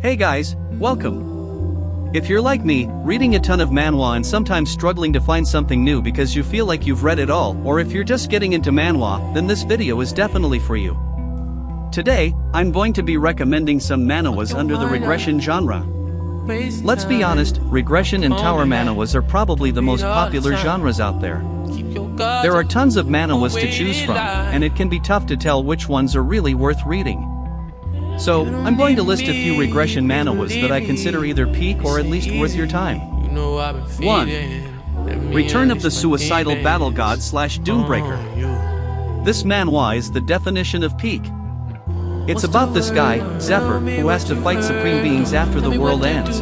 Hey guys, welcome. If you're like me, reading a ton of manhwa and sometimes struggling to find something new because you feel like you've read it all, or if you're just getting into manhwa, then this video is definitely for you. Today, I'm going to be recommending some manhwas under the regression genre. Let's be honest, regression and tower manhwas are probably the most popular genres out there. There are tons of manhwas to choose from, and it can be tough to tell which ones are really worth reading. So, I'm going to list a few regression manhwas that I consider either peak or at least worth your time. 1. Return of the Suicidal Battle God / Doombreaker. This manhwa is the definition of peak. It's about this guy, Zephyr, who has to fight supreme beings after the world ends.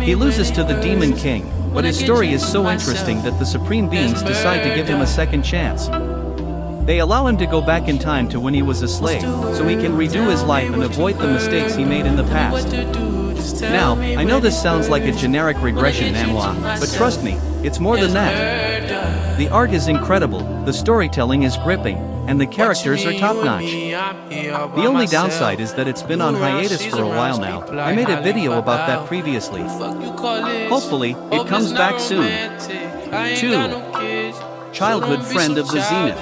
He loses to the Demon King, but his story is so interesting that the supreme beings decide to give him a second chance. They allow him to go back in time to when he was a slave, so he can redo his life and avoid the mistakes he made in the past. Now, I know this sounds like a generic regression manhwa, but trust me, it's more than that. The art is incredible, the storytelling is gripping, and the characters are top-notch. The only downside is that it's been on hiatus for a while now. I made a video about that previously. Hopefully, it comes back soon. 2. Childhood Friend of the Zenith.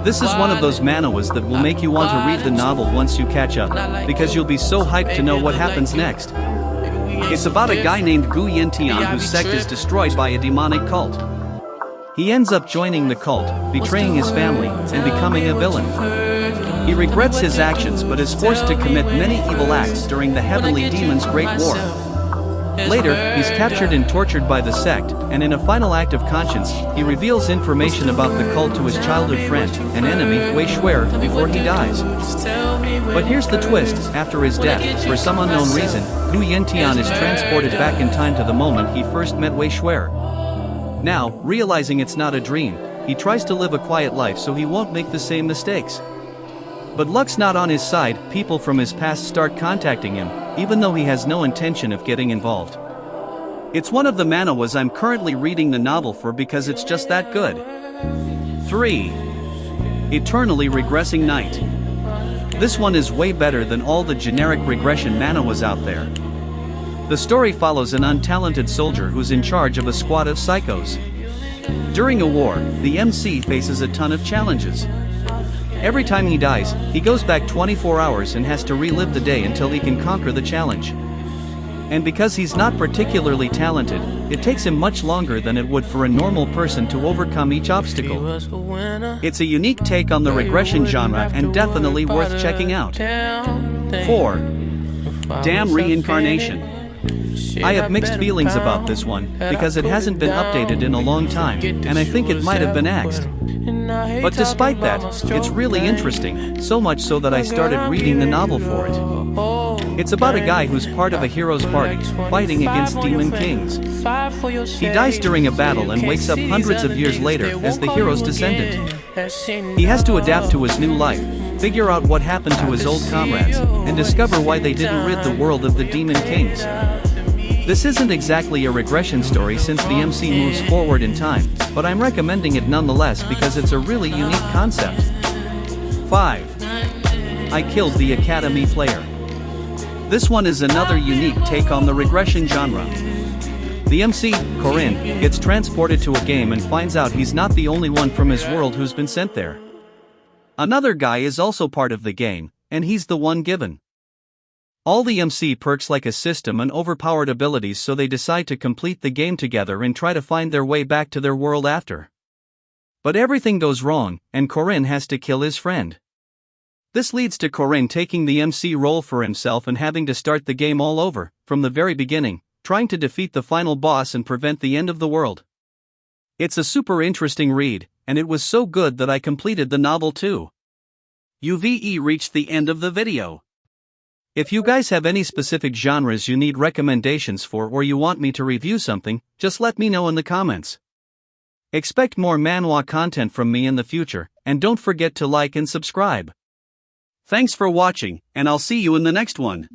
This is one of those manhwas that will make you want to read the novel once you catch up, because you'll be so hyped to know what happens next. It's about a guy named Gu Yentian whose sect is destroyed by a demonic cult. He ends up joining the cult, betraying his family, and becoming a villain. He regrets his actions but is forced to commit many evil acts during the Heavenly Demon's Great War. Later, he's captured and tortured by the sect, and in a final act of conscience, he reveals information about the cult to his childhood friend and enemy, Wei Shuer, before he dies. But here's the twist: after his death, for some unknown reason, Gu Yentian is transported back in time to the moment he first met Wei Shuer. Now, realizing it's not a dream, he tries to live a quiet life so he won't make the same mistakes. But luck's not on his side. People from his past start contacting him, even though he has no intention of getting involved. It's one of the manhwas I'm currently reading the novel for because it's just that good. 3. Eternally Regressing Knight. This one is way better than all the generic regression manhwas out there. The story follows an untalented soldier who's in charge of a squad of psychos. During a war, the MC faces a ton of challenges. Every time he dies, he goes back 24 hours and has to relive the day until he can conquer the challenge. And because he's not particularly talented, it takes him much longer than it would for a normal person to overcome each obstacle. It's a unique take on the regression genre and definitely worth checking out. 4. Damn Reincarnation. I have mixed feelings about this one, because it hasn't been updated in a long time, and I think it might have been axed. But despite that, it's really interesting, so much so that I started reading the novel for it. It's about a guy who's part of a hero's party, fighting against demon kings. He dies during a battle and wakes up hundreds of years later as the hero's descendant. He has to adapt to his new life, figure out what happened to his old comrades, and discover why they didn't rid the world of the demon kings. This isn't exactly a regression story since the MC moves forward in time, but I'm recommending it nonetheless because it's a really unique concept. 5. I Killed the Academy Player. This one is another unique take on the regression genre. The MC, Corinne, gets transported to a game and finds out he's not the only one from his world who's been sent there. Another guy is also part of the game, and he's the one given all the MC perks like a system and overpowered abilities, so they decide to complete the game together and try to find their way back to their world after. But everything goes wrong, and Corinne has to kill his friend. This leads to Corinne taking the MC role for himself and having to start the game all over, from the very beginning, trying to defeat the final boss and prevent the end of the world. It's a super interesting read, and it was so good that I completed the novel too. UVE reached the end of the video. If you guys have any specific genres you need recommendations for or you want me to review something, just let me know in the comments. Expect more manhwa content from me in the future, and don't forget to like and subscribe. Thanks for watching, and I'll see you in the next one.